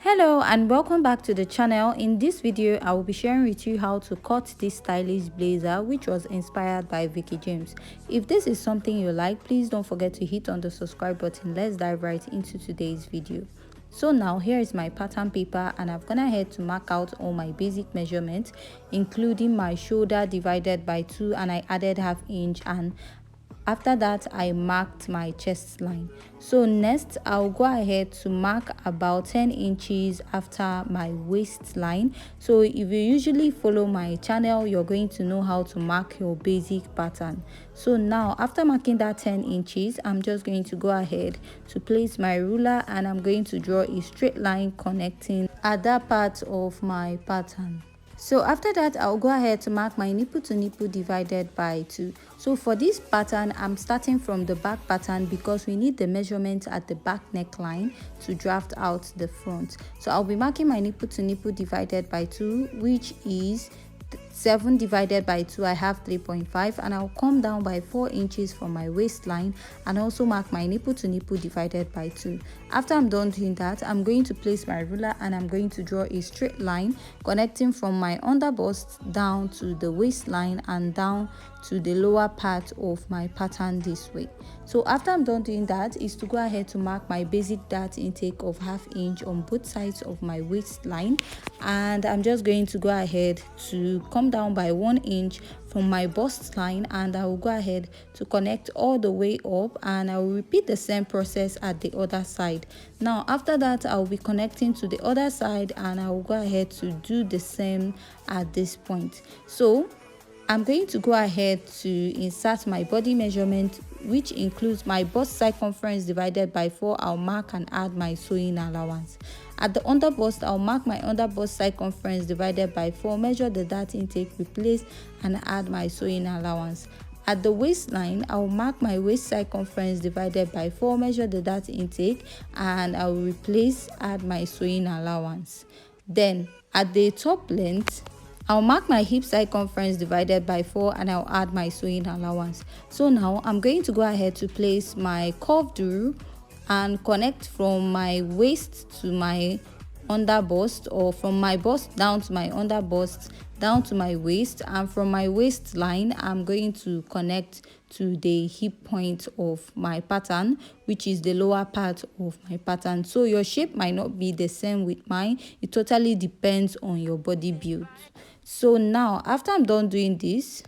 Hello and welcome back to the channel. In this video I will be sharing with you how to cut this stylish blazer which was inspired by Vicky James. If this is something you like, please don't forget to hit on the subscribe button. Let's dive right into today's video. So now here is my pattern paper and I've gone ahead to mark out all my basic measurements, including my shoulder divided by 2, and I added ½ inch, and after that I marked my chest line. So next I'll go ahead to mark about 10 inches after my waistline. So if you usually follow my channel, you're going to know how to mark your basic pattern. So now after marking that 10 inches, I'm just going to go ahead to place my ruler and I'm going to draw a straight line connecting at that part of my pattern. So after that, I'll go ahead to mark my nipple to nipple divided by 2. So for this pattern, I'm starting from the back pattern because we need the measurement at the back neckline to draft out the front. So I'll be marking my nipple to nipple divided by 2, which is 7 divided by 2, I have 3.5, and I'll come down by 4 inches from my waistline and also mark my nipple to nipple divided by 2. After I'm done doing that, I'm going to place my ruler and I'm going to draw a straight line connecting from my under bust down to the waistline and down to the lower part of my pattern this way. So after I'm done doing that is to go ahead to mark my basic dart intake of ½ inch on both sides of my waistline, and I'm just going to go ahead to come down by 1 inch from my bust line, and I will go ahead to connect all the way up, and I will repeat the same process at the other side. Now after that, I will be connecting to the other side and I will go ahead to do the same at this point. So I'm going to go ahead to insert my body measurement, which includes my bust circumference divided by 4. I'll mark and add my sewing allowance. At the under bust, I'll mark my under bust circumference divided by 4, measure the dart intake, replace and add my sewing allowance. At the waistline, I'll mark my waist circumference divided by 4, measure the dart intake, and I will replace, add my sewing allowance. Then at the top length, I'll mark my hip circumference divided by 4 and I'll add my sewing allowance. So now I'm going to go ahead to place my curved rule and connect from my waist to my under bust, or from my bust down to my under bust down to my waist, and from my waistline I'm going to connect to the hip point of my pattern, which is the lower part of my pattern. So your shape might not be the same with mine. It totally depends on your body build. So now after I'm done doing this,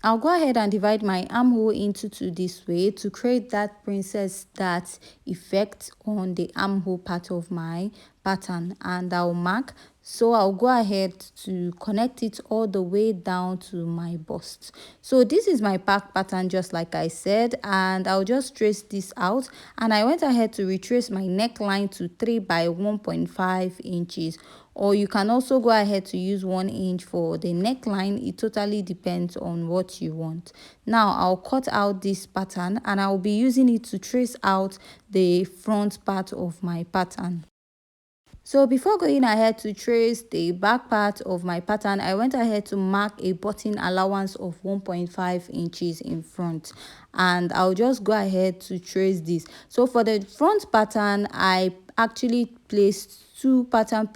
I'll go ahead and divide my armhole into 2 this way to create that princess dart effect on the armhole part of my pattern, and I'll mark. So I'll go ahead to connect it all the way down to my bust. So this is my back pattern, just like I said, and I'll just trace this out, and I went ahead to retrace my neckline to 3 by 1.5 inches, or you can also go ahead to use 1 inch for the neckline. It totally depends on what you want. Now I'll cut out this pattern and I'll be using it to trace out the front part of my pattern. So before going ahead to trace the back part of my pattern, I went ahead to mark a button allowance of 1.5 inches in front, and I'll just go ahead to trace this. So for the front pattern, I actually placed a pattern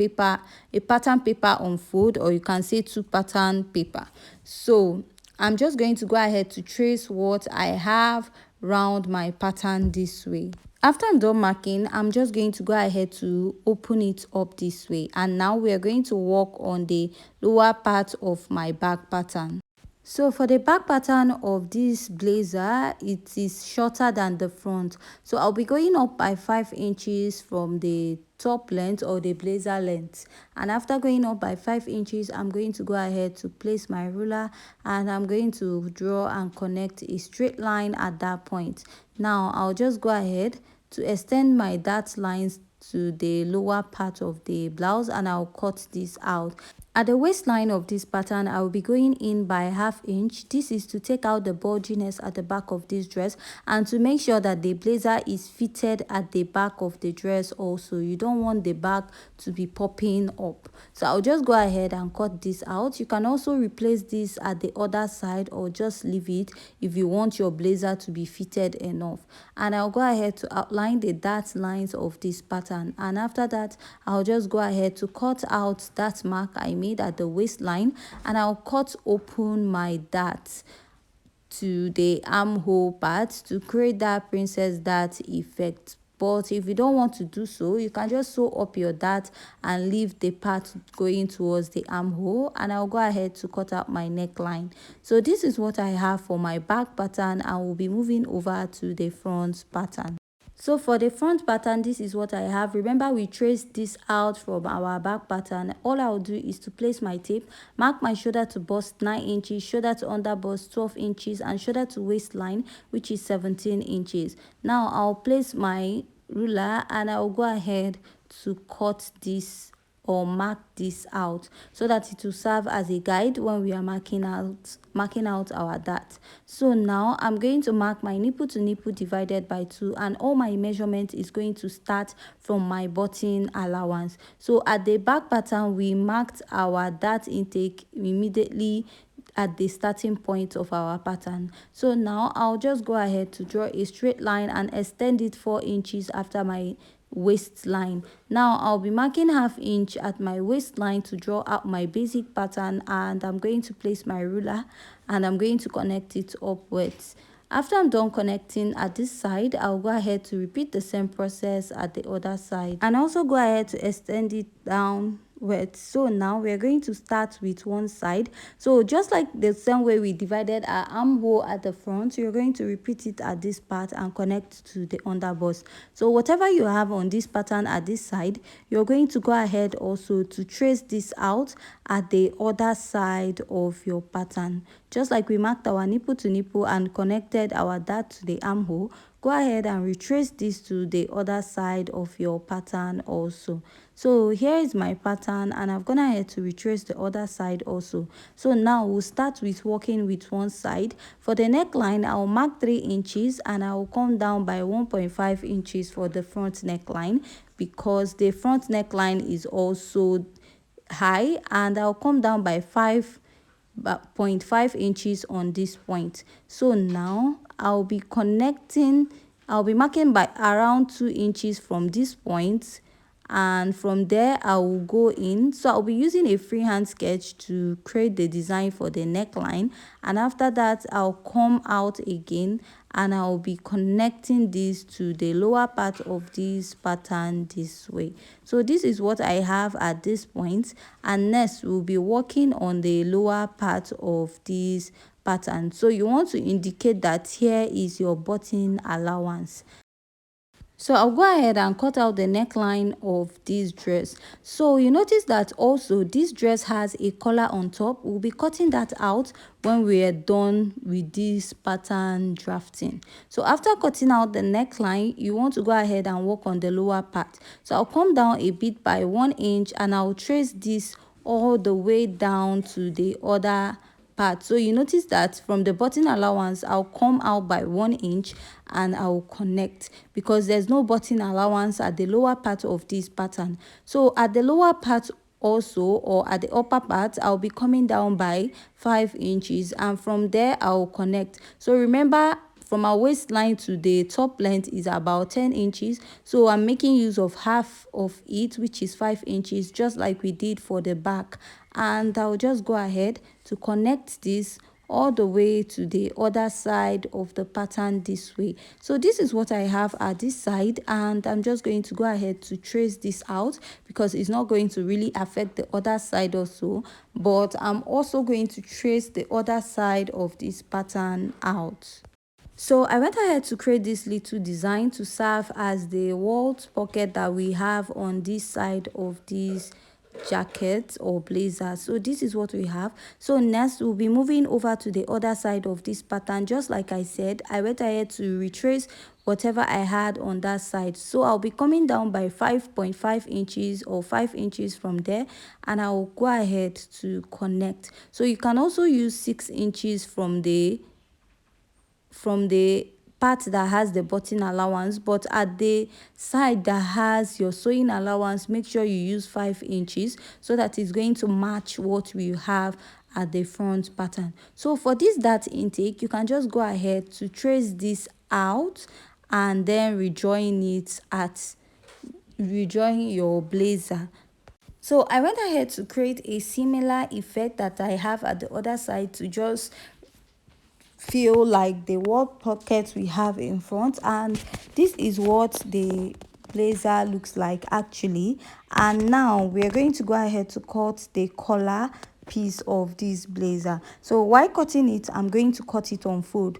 paper on fold, or you can say 2 pattern paper. So I'm just going to go ahead to trace what I have round my pattern this way. After I'm done marking, I'm just going to go ahead to open it up this way, and now we are going to work on the lower part of my back pattern. So for the back pattern of this blazer, it is shorter than the front, so I'll be going up by 5 inches from the top length or the blazer length, and after going up by 5 inches, I'm going to go ahead to place my ruler and I'm going to draw and connect a straight line at that point. Now I'll just go ahead to extend my dart lines to the lower part of the blouse and I'll cut this out. At the waistline of this pattern, I will be going in by ½ inch. This is to take out the bulginess at the back of this dress and to make sure that the blazer is fitted at the back of the dress also. You don't want the back to be popping up. So I'll just go ahead and cut this out. You can also replace this at the other side or just leave it if you want your blazer to be fitted enough. And I'll go ahead to outline the dart lines of this pattern, and after that I'll just go ahead to cut out that mark I made at the waistline, and I'll cut open my dart to the armhole part to create that princess dart effect. But if you don't want to do so, you can just sew up your dart and leave the part going towards the armhole, and I'll go ahead to cut out my neckline. So this is what I have for my back pattern, and we'll be moving over to the front pattern. So for the front pattern, this is what I have. Remember, we traced this out from our back pattern. All I'll do is to place my tape, mark my shoulder to bust 9 inches, shoulder to under bust 12 inches, and shoulder to waistline, which is 17 inches. Now I'll place my ruler and I'll go ahead to cut this or mark this out so that it will serve as a guide when we are marking out our dart. So now I'm going to mark my nipple to nipple divided by 2, and all my measurement is going to start from my button allowance. So at the back pattern, we marked our dart intake immediately at the starting point of our pattern. So now I'll just go ahead to draw a straight line and extend it 4 inches after my waistline. Now I'll be marking ½ inch at my waistline to draw out my basic pattern, and I'm going to place my ruler and I'm going to connect it upwards. After I'm done connecting at this side, I'll go ahead to repeat the same process at the other side and also go ahead to extend it downwards. So now we're going to start with one side. So just like the same way we divided our armhole at the front, you're going to repeat it at this part and connect to the underbust. So whatever you have on this pattern at this side, you're going to go ahead also to trace this out at the other side of your pattern. Just like we marked our nipple to nipple and connected our dart to the armhole, go ahead and retrace this to the other side of your pattern also. So here is my pattern, and I've gone ahead to retrace the other side also. So now we'll start with working with one side. For the neckline, I'll mark 3 inches and I'll come down by 1.5 inches for the front neckline, because the front neckline is also high, and I'll come down by 0.5 inches on this point. So now I'll be marking by around 2 inches from this point, and from there I will go in. So I'll be using a freehand sketch to create the design for the neckline, and after that I'll come out again and I'll be connecting this to the lower part of this pattern this way. So this is what I have at this point, and next we'll be working on the lower part of this pattern. So you want to indicate that here is your button allowance. So I'll go ahead and cut out the neckline of this dress. So you notice that also this dress has a collar on top. We'll be cutting that out when we are done with this pattern drafting. So after cutting out the neckline, you want to go ahead and work on the lower part. So I'll come down a bit by 1 inch and I'll trace this all the way down to the other part. So you notice that from the button allowance, I'll come out by 1 inch and I'll connect, because there's no button allowance at the lower part of this pattern. So at the lower part also, or at the upper part, I'll be coming down by 5 inches, and from there I'll connect. So remember, from our waistline to the top length is about 10 inches. So I'm making use of half of it, which is 5 inches, just like we did for the back. And I'll just go ahead to connect this all the way to the other side of the pattern this way. So this is what I have at this side, and I'm just going to go ahead to trace this out, because it's not going to really affect the other side also, but I'm also going to trace the other side of this pattern out. So I went ahead to create this little design to serve as the wall pocket that we have on this side of this jacket or blazer. So this is what we have. So next we'll be moving over to the other side of this pattern. Just like I said, I went ahead to retrace whatever I had on that side. So I'll be coming down by 5.5 inches or 5 inches from there, and I'll go ahead to connect. So you can also use 6 inches from the part that has the button allowance, but at the side that has your sewing allowance, make sure you use 5 inches so that it's going to match what we have at the front pattern. So for this dart intake, you can just go ahead to trace this out and then rejoin your blazer. So I went ahead to create a similar effect that I have at the other side to just feel like the work pocket we have in front, and this is what the blazer looks like actually. And now we're going to go ahead to cut the collar piece of this blazer. So while cutting it, I'm going to cut it on fold.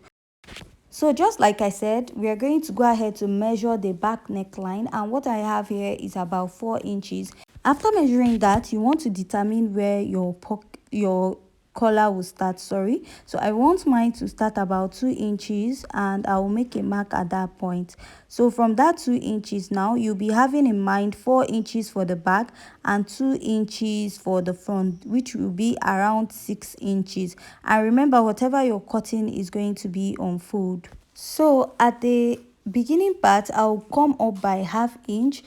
So just like I said, we are going to go ahead to measure the back neckline, and what I have here is about 4 inches. After measuring that, you want to determine where your collar will start. So I want mine to start about 2 inches, and I will make a mark at that point. So from that 2 inches, now you'll be having in mind 4 inches for the back and 2 inches for the front, which will be around 6 inches. And remember, whatever you're cutting is going to be on fold. So at the beginning part, I'll come up by ½ inch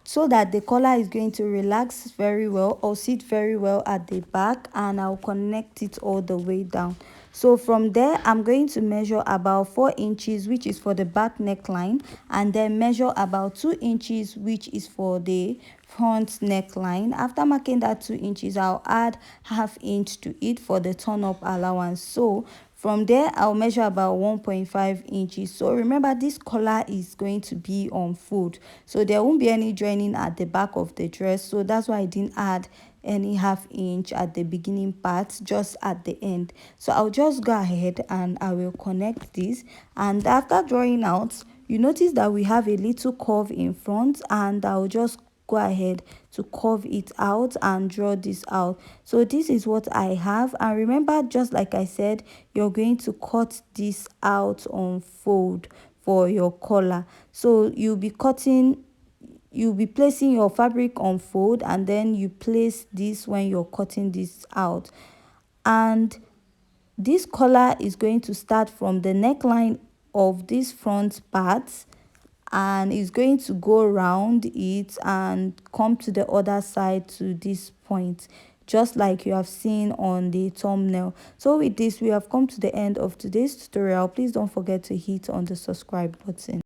so that the collar is going to relax very well or sit very well at the back, and I'll connect it all the way down. So from there, I'm going to measure about 4 inches, which is for the back neckline, and then measure about 2 inches, which is for the front neckline. After marking that 2 inches, I'll add ½ inch to it for the turn up allowance. So from there, I'll measure about 1.5 inches. So remember, this collar is going to be on fold, so there won't be any joining at the back of the dress. So that's why I didn't add any ½ inch at the beginning part, just at the end. So I'll just go ahead and I will connect this. And after drawing out, you notice that we have a little curve in front, and I'll just go ahead to curve it out and draw this out. So this is what I have, and remember, just like I said, you're going to cut this out on fold for your collar. So you'll be placing your fabric on fold, and then you place this when you're cutting this out. And this collar is going to start from the neckline of this front part, and it's going to go around it and come to the other side to this point, just like you have seen on the thumbnail. So with this, we have come to the end of today's tutorial. Please don't forget to hit on the subscribe button.